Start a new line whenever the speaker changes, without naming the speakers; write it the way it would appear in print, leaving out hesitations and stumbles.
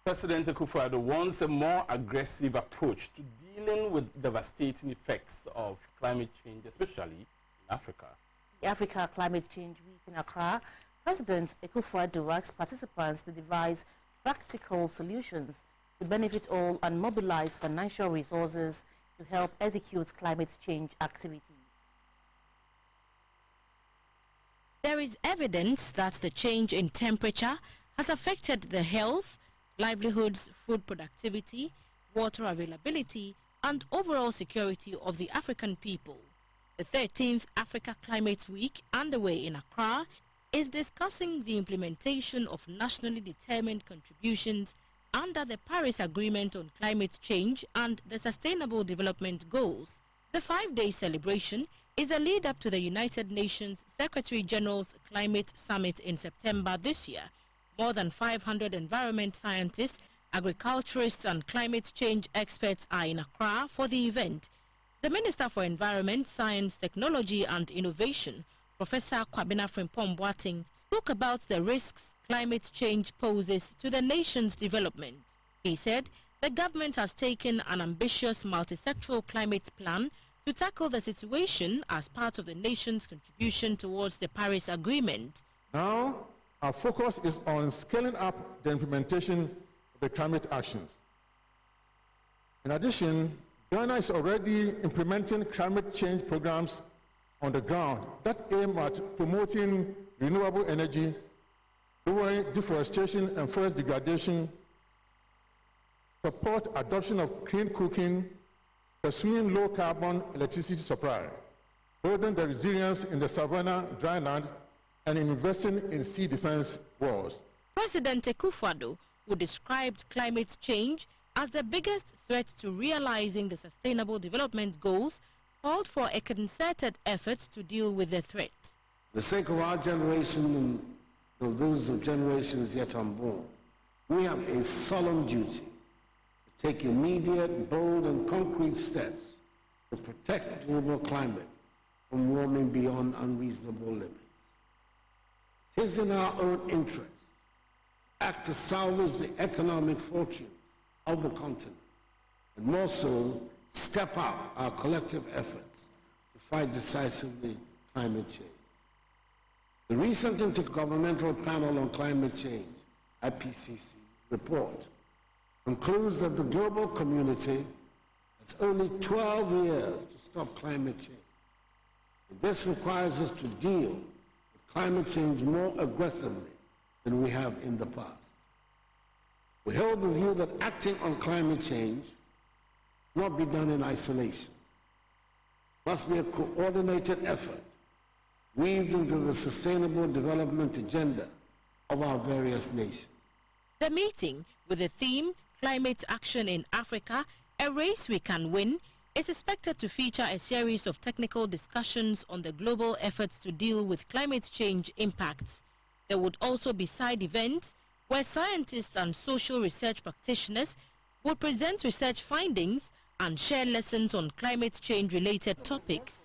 President Akufo-Addo wants a more aggressive approach to dealing with devastating effects of climate change, especially in Africa.
The Africa Climate Change Week in Accra, President Akufo-Addo asked participants to devise practical solutions to benefit all and mobilize financial resources to help execute climate change activities.
There is evidence that the change in temperature has affected the health, livelihoods, food productivity, water availability, and overall security of the African people. The 13th Africa Climate Week, underway in Accra, is discussing the implementation of nationally determined contributions under the Paris Agreement on Climate Change and the Sustainable Development Goals. The 5-day celebration is a lead-up to the United Nations Secretary-General's Climate Summit in September this year. More than 500 environment scientists, agriculturists and climate change experts are in Accra for the event. The Minister for Environment, Science, Technology and Innovation, Professor Kwabena Frimpong-Boateng, spoke about the risks climate change poses to the nation's development. He said the government has taken an ambitious multi-sectoral climate plan to tackle the situation as part of the nation's contribution towards the Paris Agreement.
Now, our focus is on scaling up the implementation of the climate actions. In addition, Ghana is already implementing climate change programs on the ground that aim at promoting renewable energy, lowering deforestation and forest degradation, support adoption of clean cooking, pursuing low-carbon electricity supply, building the resilience in the savanna dryland, and investing in sea defense walls.
President Akufo-Addo, who described climate change as the biggest threat to realizing the Sustainable Development Goals, called for a concerted effort to deal with the threat.
For the sake of our generation and those of generations yet unborn, we have a solemn duty to take immediate, bold and concrete steps to protect global climate from warming beyond unreasonable limits. It is in our own interest to act to salvage the economic fortunes of the continent, and more so, step up our collective efforts to fight decisively climate change. The recent Intergovernmental Panel on Climate Change, IPCC, report concludes that the global community has only 12 years to stop climate change. And this requires us to deal with climate change more aggressively than we have in the past. We hold the view that acting on climate change not be done in isolation. It must be a coordinated effort weaved into the sustainable development agenda of our various nations.
The meeting, with the theme Climate Action in Africa, a Race We Can Win, is expected to feature a series of technical discussions on the global efforts to deal with climate change impacts. There would also be side events where scientists and social research practitioners would present research findings and share lessons on climate change-related topics.